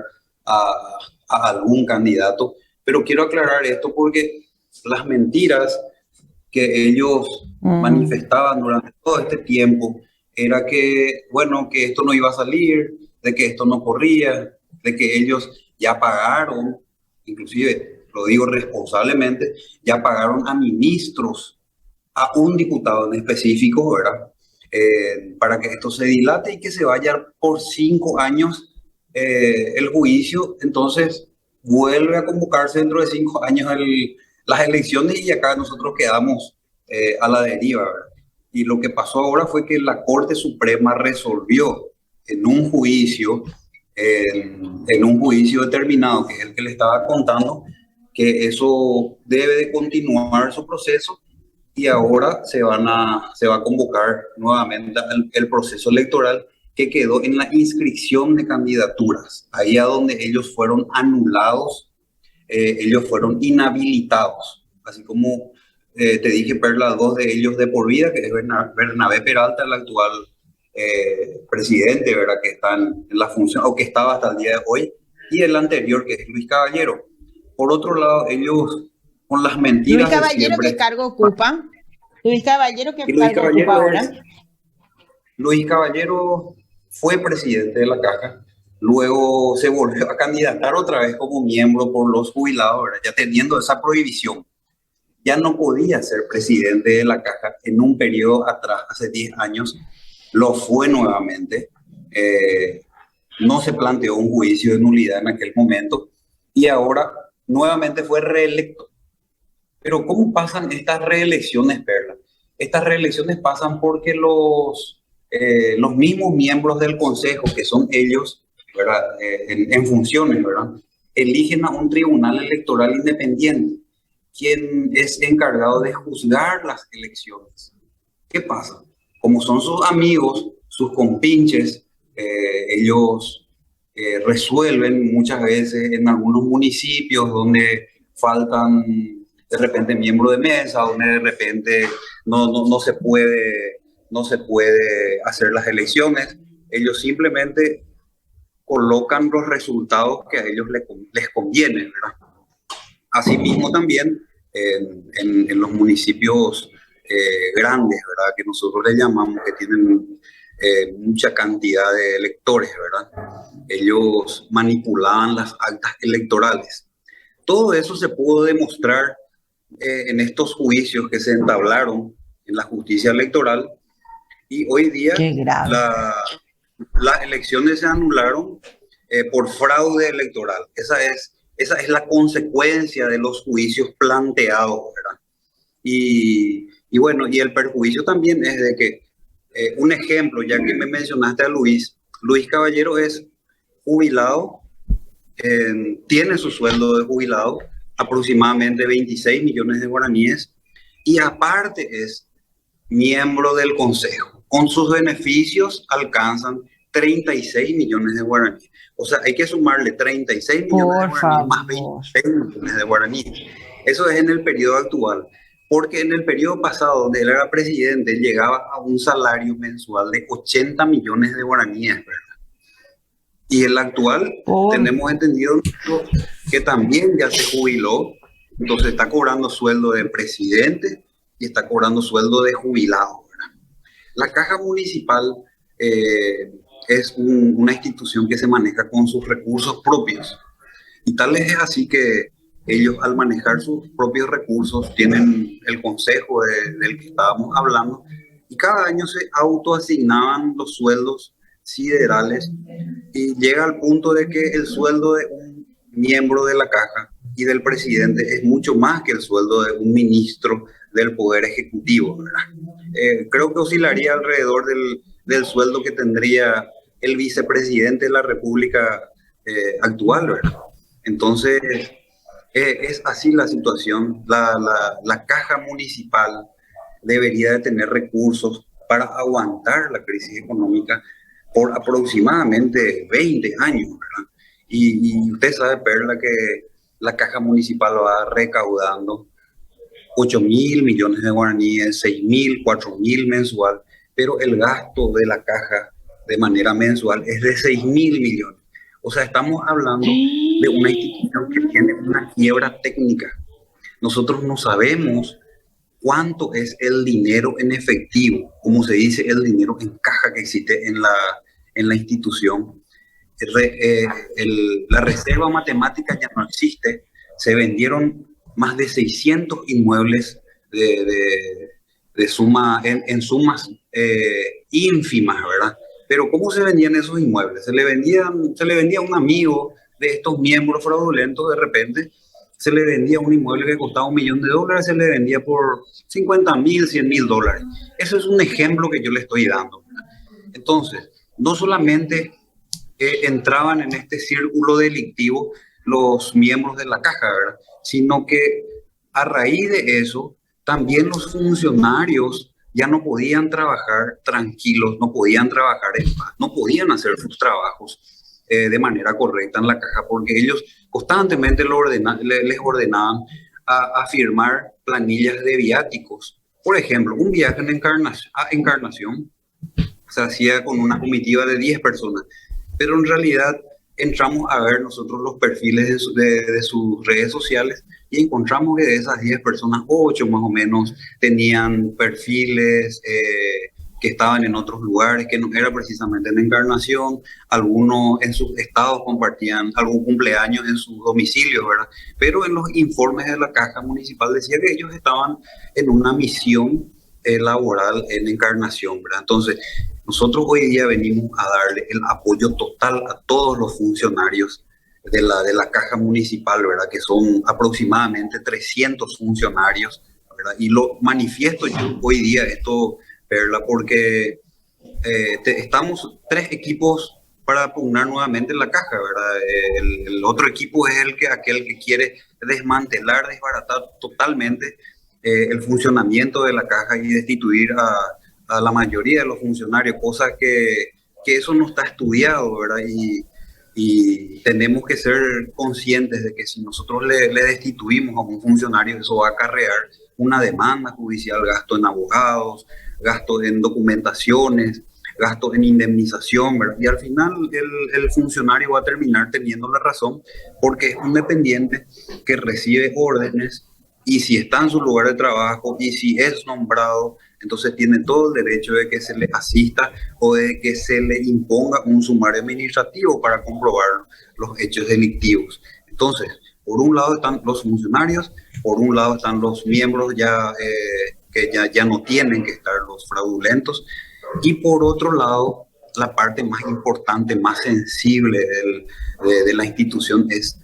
Speaker 3: a algún candidato, pero quiero aclarar esto porque las mentiras que ellos manifestaban durante todo este tiempo era que, bueno, que esto no iba a salir, de que esto no corría, de que ellos ya pagaron, inclusive lo digo responsablemente, ya pagaron a ministros, a un diputado en específico, ¿verdad? Para que esto se dilate y que se vaya por 5 años el juicio. Entonces vuelve a convocarse dentro de 5 años las elecciones y acá nosotros quedamos a la deriva, ¿verdad? Y lo que pasó ahora fue que la Corte Suprema resolvió en un juicio, en un juicio determinado, que es el que le estaba contando, que eso debe de continuar su proceso, y ahora se va a convocar nuevamente el proceso electoral que quedó en la inscripción de candidaturas, ahí a donde ellos fueron anulados, ellos fueron inhabilitados, así como te dije, Perla, 2 de ellos de por vida, que es Bernabé Peralta, el actual presidente, ¿verdad? Que está en la función, o que estaba hasta el día de hoy, y el anterior, que es Luis Caballero. Por otro lado, ellos con las mentiras.
Speaker 2: Luis Caballero, ¿qué cargo ocupa? Luis Caballero, ¿qué cargo ocupa ahora?
Speaker 3: Luis Caballero fue presidente de la Caja, luego se volvió a candidatar otra vez como miembro por los jubilados, ¿verdad? Ya teniendo esa prohibición. Ya no podía ser presidente de la Caja en un periodo atrás, hace 10 años, lo fue nuevamente. No se planteó un juicio de nulidad en aquel momento y ahora nuevamente fue reelecto. Pero ¿cómo pasan estas reelecciones, Perla? Estas reelecciones pasan porque los mismos miembros del Consejo, que son ellos, ¿verdad? En funciones, ¿verdad? Eligen a un tribunal electoral independiente, quien es encargado de juzgar las elecciones. ¿Qué pasa? Como son sus amigos, sus compinches, ellos resuelven muchas veces en algunos municipios donde faltan de repente miembros de mesa, donde de repente no se puede hacer las elecciones. Ellos simplemente colocan los resultados que a ellos les conviene, ¿verdad? Asimismo también en los municipios grandes, ¿verdad? Que nosotros le llamamos, que tienen mucha cantidad de electores, ¿verdad? Ellos manipulaban las actas electorales. Todo eso se pudo demostrar en estos juicios que se entablaron en la justicia electoral, y hoy día las elecciones se anularon por fraude electoral. Esa es la consecuencia de los juicios planteados, ¿verdad? Y bueno, y el perjuicio también es de que, un ejemplo, ya que me mencionaste a Luis Caballero es jubilado, tiene su sueldo de jubilado, aproximadamente 26 millones de guaraníes, y aparte es miembro del Consejo. Con sus beneficios alcanzan 36 millones de guaraníes. O sea, hay que sumarle 36 millones de guaraníes más 26 millones de guaraníes. Eso es en el periodo actual. Porque en el periodo pasado, donde él era presidente, llegaba a un salario mensual de 80 millones de guaraníes, ¿verdad? Y el actual, tenemos entendido que también ya se jubiló, entonces está cobrando sueldo de presidente y está cobrando sueldo de jubilado, ¿verdad? La Caja Municipal es una institución que se maneja con sus recursos propios. Y tal es así que ellos, al manejar sus propios recursos, tienen el consejo del que estábamos hablando, y cada año se autoasignaban los sueldos siderales, y llega al punto de que el sueldo de un miembro de la caja y del presidente es mucho más que el sueldo de un ministro del Poder Ejecutivo, ¿verdad? Creo que oscilaría alrededor del sueldo que tendría el vicepresidente de la República actual, ¿verdad? Entonces, es así la situación. La caja municipal debería de tener recursos para aguantar la crisis económica por aproximadamente 20 años, ¿verdad? Y usted sabe, Perla, que la caja municipal va recaudando 8.000 millones de guaraníes, 6.000, 4.000 mensual, pero el gasto de la caja de manera mensual es de 6.000 millones. O sea, estamos hablando de una institución que tiene una quiebra técnica. Nosotros no sabemos cuánto es el dinero en efectivo, como se dice, el dinero en caja que existe en la institución. La reserva matemática ya no existe. Se vendieron más de 600 inmuebles en sumas ínfimas, ¿verdad? Pero ¿cómo se vendían esos inmuebles? Se le vendía a un amigo de estos miembros fraudulentos. De repente se le vendía un inmueble que costaba $1 millón, se le vendía por 50.000, 100.000 dólares. Eso es un ejemplo que yo le estoy dando, ¿verdad? Entonces, no solamente entraban en este círculo delictivo los miembros de la caja, ¿verdad? Sino que a raíz de eso, también los funcionarios ya no podían trabajar tranquilos, no podían trabajar en paz, no podían hacer sus trabajos de manera correcta en la caja, porque ellos constantemente les ordenaban a firmar planillas de viáticos. Por ejemplo, un viaje a Encarnación se hacía con una comitiva de 10 personas, pero en realidad entramos a ver nosotros los perfiles de sus redes sociales y encontramos que de esas 10 personas, 8 más o menos tenían perfiles que estaban en otros lugares, que no era precisamente en Encarnación. Algunos en sus estados compartían algún cumpleaños en sus domicilios, ¿verdad? Pero en los informes de la Caja Municipal decía que ellos estaban en una misión laboral en Encarnación, ¿verdad? Entonces, nosotros hoy día venimos a darle el apoyo total a todos los funcionarios de la caja municipal, ¿verdad? Que son aproximadamente 300 funcionarios, ¿verdad? Y lo manifiesto yo hoy día esto, Perla, porque estamos 3 equipos para pugnar nuevamente la caja, ¿verdad? El otro equipo es aquel que quiere desmantelar, desbaratar totalmente el funcionamiento de la caja y destituir a la mayoría de los funcionarios, cosa que eso no está estudiado, ¿verdad? Y tenemos que ser conscientes de que si nosotros le destituimos a un funcionario, eso va a acarrear una demanda judicial, gasto en abogados, gasto en documentaciones, gastos en indemnización, ¿verdad? Y al final el funcionario va a terminar teniendo la razón porque es un dependiente que recibe órdenes y si está en su lugar de trabajo y si es nombrado, entonces tiene todo el derecho de que se le asista o de que se le imponga un sumario administrativo para comprobar los hechos delictivos. Entonces, por un lado están los funcionarios, por un lado están los miembros que ya no tienen que estar, los fraudulentos, y por otro lado, la parte más importante, más sensible de la institución es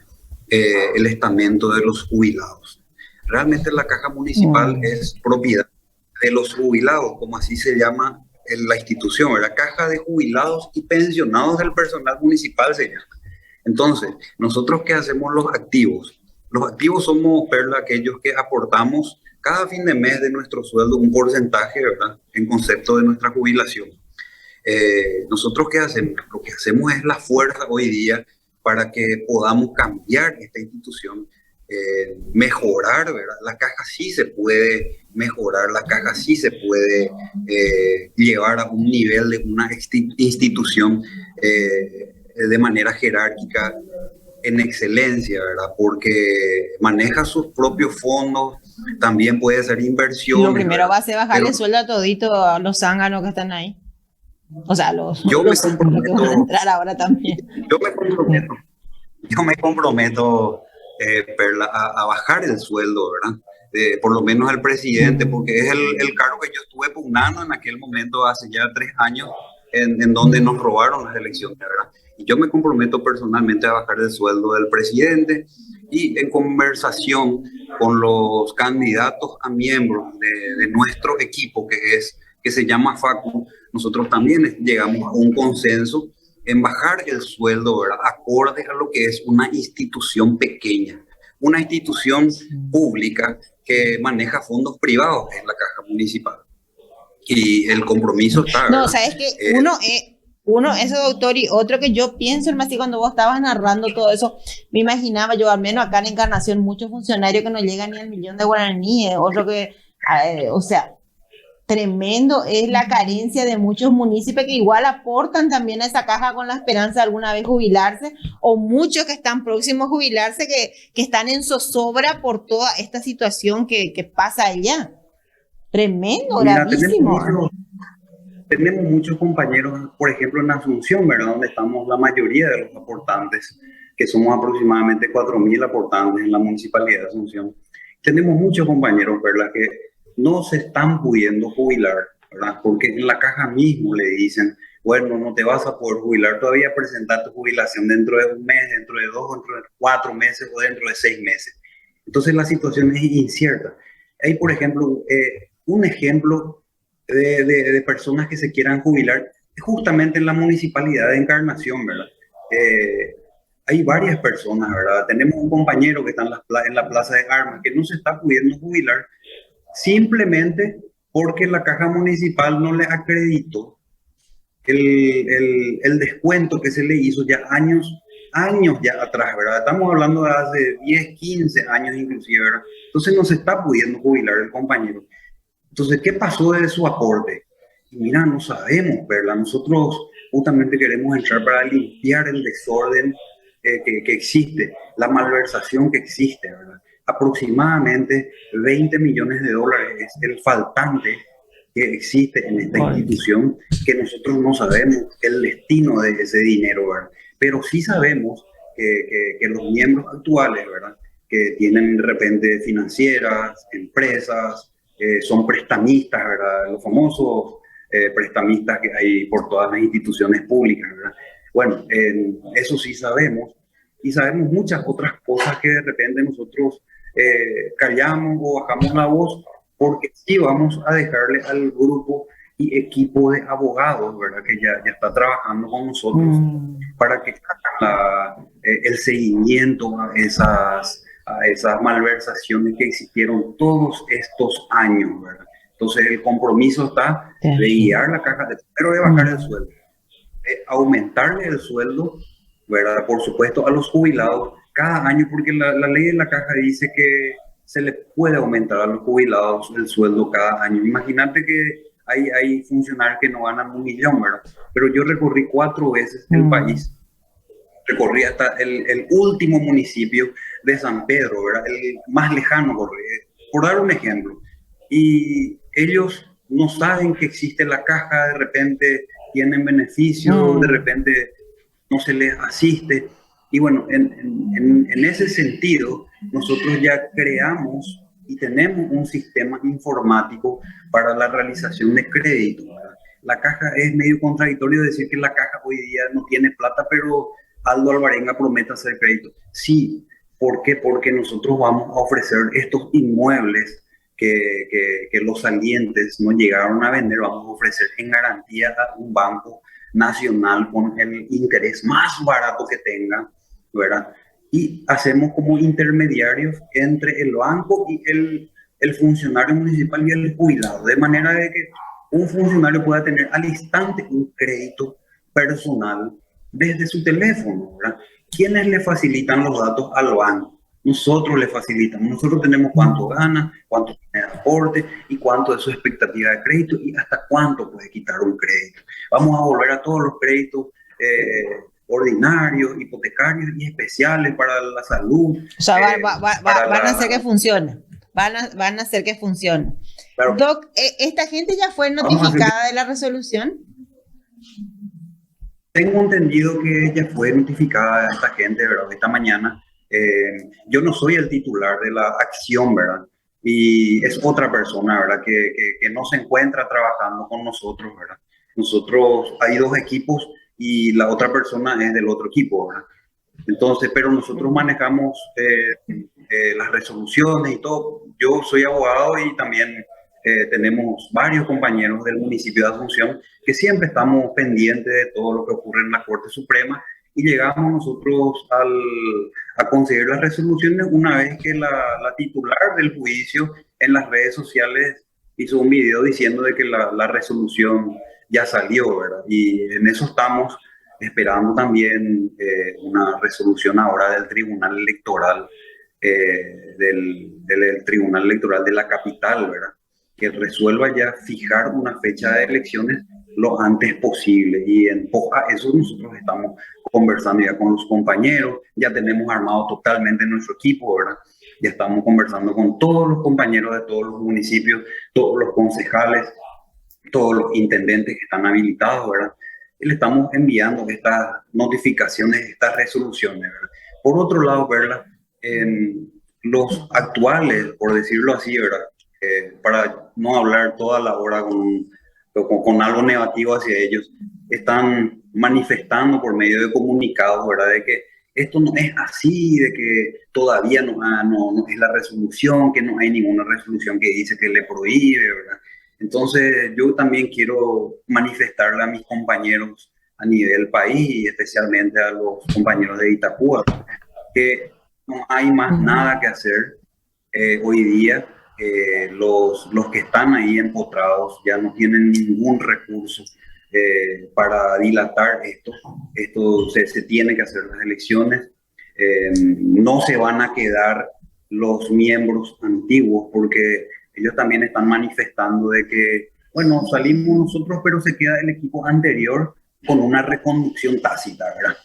Speaker 3: el estamento de los jubilados. Realmente la caja municipal es propiedad de los jubilados, como así se llama en la institución, la caja de jubilados y pensionados del personal municipal se llama. Entonces, nosotros ¿qué hacemos los activos? Los activos somos, Perla, aquellos que aportamos cada fin de mes de nuestro sueldo un porcentaje, ¿verdad? En concepto de nuestra jubilación. Nosotros ¿qué hacemos? Lo que hacemos es la fuerza hoy día para que podamos cambiar esta institución, mejorar, ¿verdad? La caja sí se puede mejorar, la caja sí se puede llevar a un nivel de una institución de manera jerárquica en excelencia, ¿verdad? Porque maneja sus propios fondos, también puede hacer inversiones.
Speaker 2: Lo primero va a ser bajarle
Speaker 3: pero
Speaker 2: sueldo a todito a los zánganos que están ahí. O sea, los
Speaker 3: yo me
Speaker 2: que van a
Speaker 3: comprometo,
Speaker 2: entrar ahora también.
Speaker 3: yo me comprometo, Perla, a bajar el sueldo, ¿verdad? Por lo menos al presidente, porque es el cargo que yo estuve pugnando en aquel momento hace ya 3 años, en donde nos robaron las elecciones, ¿verdad? Y yo me comprometo personalmente a bajar el sueldo del presidente y en conversación con los candidatos a miembros de nuestro equipo, que se llama FACU, nosotros también llegamos a un consenso en bajar el sueldo, ¿verdad? Acorde a lo que es una institución pequeña, una institución pública que maneja fondos privados en la caja municipal. Y el compromiso está, ¿verdad?
Speaker 2: No, sabes que uno, eso doctor, y otro que yo pienso, más así cuando vos estabas narrando todo eso, me imaginaba yo, al menos acá en Encarnación, muchos funcionarios que no llegan ni al 1.000.000 de guaraníes, otro que, o sea, tremendo es la carencia de muchos municipios que igual aportan también a esa caja con la esperanza de alguna vez jubilarse, o muchos que están próximos a jubilarse que están en zozobra por toda esta situación que pasa allá. Tremendo,
Speaker 3: Mira,
Speaker 2: gravísimo.
Speaker 3: tenemos muchos compañeros, por ejemplo, en Asunción, ¿verdad? Donde estamos la mayoría de los aportantes, que somos aproximadamente 4.000 aportantes en la municipalidad de Asunción. Tenemos muchos compañeros, ¿verdad? Que no se están pudiendo jubilar, ¿verdad? Porque en la caja mismo le dicen, bueno, no te vas a poder jubilar todavía, presentar tu jubilación dentro de un mes, dentro de 2, dentro de 4 meses o dentro de 6 meses. Entonces la situación es incierta. Hay, por ejemplo, un ejemplo de personas que se quieran jubilar justamente en la municipalidad de Encarnación, ¿verdad? Hay varias personas, ¿verdad? Tenemos un compañero que está en la Plaza de Armas que no se está pudiendo jubilar simplemente porque la caja municipal no le acreditó el descuento que se le hizo ya años ya atrás, ¿verdad? Estamos hablando de hace 10, 15 años inclusive, ¿verdad? Entonces no se está pudiendo jubilar el compañero. Entonces, ¿qué pasó de su aporte? Y mira, no sabemos, ¿verdad? Nosotros justamente queremos entrar para limpiar el desorden que existe, la malversación que existe, ¿verdad? Aproximadamente 20 millones de dólares es el faltante que existe en esta institución, que nosotros no sabemos el destino de ese dinero, ¿verdad? Pero sí sabemos que los miembros actuales, ¿verdad? Que tienen de repente financieras, empresas, son prestamistas, ¿verdad? Los famosos prestamistas que hay por todas las instituciones públicas, ¿verdad? Bueno, eso sí sabemos, y sabemos muchas otras cosas que de repente nosotros callamos o bajamos la voz, porque sí vamos a dejarle al grupo y equipo de abogados, ¿verdad? Que ya está trabajando con nosotros para que hagan el seguimiento a esas malversaciones que existieron todos estos años, ¿verdad? Entonces el compromiso está de guiar la caja, pero de bajar el sueldo, de aumentarle el sueldo, ¿verdad? Por supuesto a los jubilados cada año, porque la ley de la caja dice que se le puede aumentar a los jubilados el sueldo cada año. Imagínate que hay funcionarios que no ganan 1 millón, ¿verdad? Pero yo recorrí 4 veces el país, recorrí hasta el último municipio de San Pedro, ¿verdad? El más lejano, por dar un ejemplo. Y ellos no saben que existe la caja, de repente tienen beneficios, de repente no se les asiste. Y bueno, en ese sentido, nosotros ya creamos y tenemos un sistema informático para la realización de crédito, ¿verdad? La caja es medio contradictorio decir que la caja hoy día no tiene plata, pero Aldo Alvarenga promete hacer crédito. Sí, ¿por qué? Porque nosotros vamos a ofrecer estos inmuebles que los salientes no llegaron a vender, vamos a ofrecer en garantía a un banco nacional con el interés más barato que tenga, ¿verdad? Y hacemos como intermediarios entre el banco y el funcionario municipal y el jubilado, de manera de que un funcionario pueda tener al instante un crédito personal desde su teléfono, ¿verdad? ¿Quiénes le facilitan los datos al banco? Nosotros le facilitamos, nosotros tenemos cuánto gana, cuánto tiene de aporte y cuánto es su expectativa de crédito y hasta cuánto puede quitar un crédito. Vamos a volver a todos los créditos ordinarios, hipotecarios y especiales para la salud.
Speaker 2: O sea, van a hacer que funcione. Van a hacer que funcione. Claro. Doc, ¿esta gente ya fue notificada de la resolución?
Speaker 3: Tengo entendido que ya fue notificada esta gente, ¿verdad? Esta mañana. Yo no soy el titular de la acción, ¿verdad? Y es otra persona, ¿verdad? Que no se encuentra trabajando con nosotros, ¿verdad? Nosotros, hay 2 equipos y la otra persona es del otro equipo, ¿verdad? Entonces, pero nosotros manejamos las resoluciones y todo. Yo soy abogado y también tenemos varios compañeros del municipio de Asunción que siempre estamos pendientes de todo lo que ocurre en la Corte Suprema y llegamos nosotros a conseguir las resoluciones una vez que la titular del juicio en las redes sociales hizo un video diciendo de que la resolución ya salió, ¿verdad? Y en eso estamos esperando también una resolución ahora del Tribunal Electoral, del Tribunal Electoral de la capital, ¿verdad? Que resuelva ya fijar una fecha de elecciones lo antes posible. Y en eso nosotros estamos conversando ya con los compañeros, ya tenemos armado totalmente nuestro equipo, ¿verdad? Ya estamos conversando con todos los compañeros de todos los municipios, todos los concejales, todos los intendentes que están habilitados, ¿verdad? Y le estamos enviando estas notificaciones, estas resoluciones, ¿verdad? Por otro lado, ¿verdad? Los actuales, por decirlo así, ¿verdad? Para no hablar toda la hora con algo negativo hacia ellos, están manifestando por medio de comunicados, ¿verdad? De que esto no es así, de que todavía no es la resolución, que no hay ninguna resolución que dice que le prohíbe, ¿verdad? Entonces yo también quiero manifestarle a mis compañeros a nivel país y especialmente a los compañeros de Itapúa que no hay más nada que hacer hoy día. Los que están ahí empotrados ya no tienen ningún recurso para dilatar esto. Esto se tiene que hacer las elecciones. No se van a quedar los miembros antiguos porque ellos también están manifestando de que, bueno, salimos nosotros, pero se queda el equipo anterior con una reconducción tácita, ¿verdad?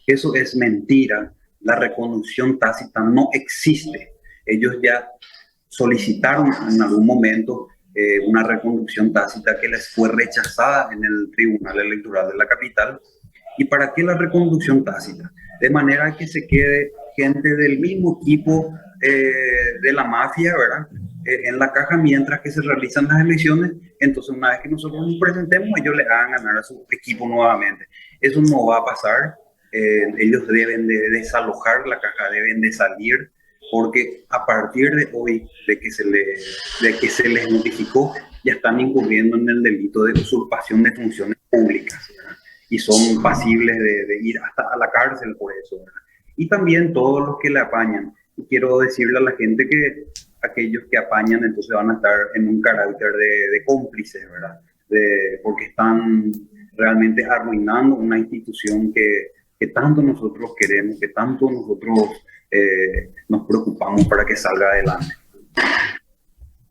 Speaker 3: Eso es mentira. La reconducción tácita no existe. Ellos ya solicitaron en algún momento una reconducción tácita que les fue rechazada en el Tribunal Electoral de la capital. ¿Y para qué la reconducción tácita? De manera que se quede gente del mismo equipo de la mafia, ¿verdad? En la caja mientras que se realizan las elecciones. Entonces, una vez que nosotros nos presentemos, ellos le hagan ganar a su equipo nuevamente. Eso no va a pasar. ellos deben de desalojar la caja, deben de salir, porque a partir de hoy, de que se les notificó, ya están incurriendo en el delito de usurpación de funciones públicas, ¿verdad? Y son pasibles de ir hasta a la cárcel por eso, ¿verdad? Y también todos los que le apañan. Y quiero decirle a la gente que aquellos que apañan entonces van a estar en un carácter de cómplices, ¿verdad? Porque están realmente arruinando una institución que tanto nosotros queremos, que tanto nosotros nos preocupamos para que salga adelante.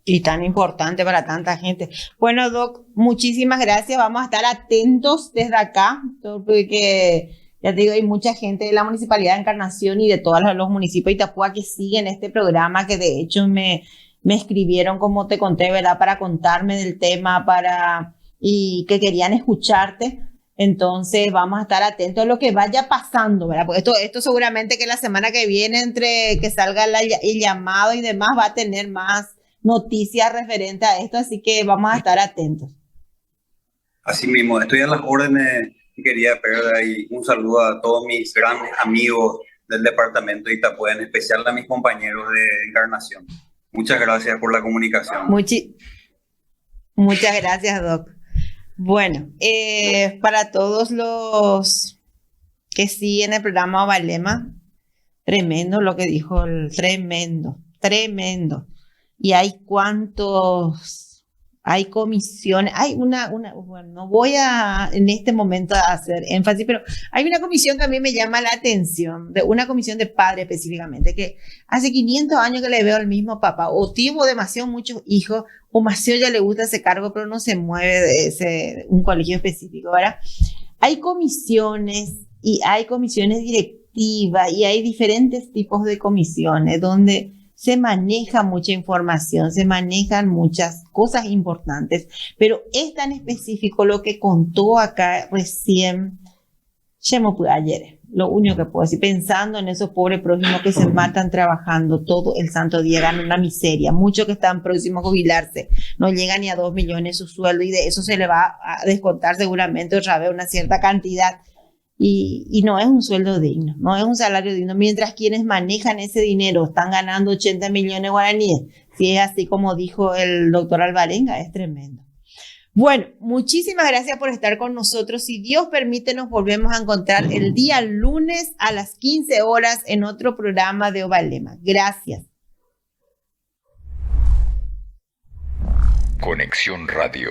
Speaker 2: Y tan importante para tanta gente. Bueno, Doc, muchísimas gracias. Vamos a estar atentos desde acá, porque ya te digo, hay mucha gente de la Municipalidad de Encarnación y de todos los municipios de Itapúa que siguen este programa, que de hecho me escribieron, como te conté, ¿verdad?, para contarme del tema, y que querían escucharte. Entonces vamos a estar atentos a lo que vaya pasando, ¿verdad? Porque esto seguramente que la semana que viene, entre que salga el llamado y demás, va a tener más noticias referentes a esto, así que vamos a estar atentos.
Speaker 3: Así mismo, estoy a las órdenes, querida Perla, y un saludo a todos mis grandes amigos del departamento de Itapúa, en especial a mis compañeros de Encarnación. Muchas gracias por la comunicación.
Speaker 2: Muchas gracias, Doc. Bueno, para todos los que siguen el programa Ovalema, tremendo lo que dijo, tremendo. Y hay comisiones, bueno, no voy a en este momento a hacer énfasis, pero hay una comisión que a mí me llama la atención, de una comisión de padres específicamente, que hace 500 años que le veo al mismo papá, o tuvo muchos hijos, o Maceo ya le gusta ese cargo, pero no se mueve de un colegio específico, ¿verdad? Hay comisiones y hay comisiones directivas y hay diferentes tipos de comisiones donde se maneja mucha información, se manejan muchas cosas importantes, pero es tan específico lo que contó acá recién, ayer, lo único que puedo decir, pensando en esos pobres prójimos que se matan trabajando todo el santo día, ganan una miseria, muchos que están próximos a jubilarse, no llegan ni a 2 millones su sueldo, y de eso se le va a descontar seguramente otra vez una cierta cantidad. Y no es un sueldo digno, no es un salario digno, mientras quienes manejan ese dinero están ganando 80 millones guaraníes. Si es así como dijo el doctor Alvarenga, es tremendo. Bueno, muchísimas gracias por estar con nosotros. Si Dios permite, nos volvemos a encontrar el día lunes a las 15 horas en otro programa de Ovalema. Gracias.
Speaker 4: Conexión Radio.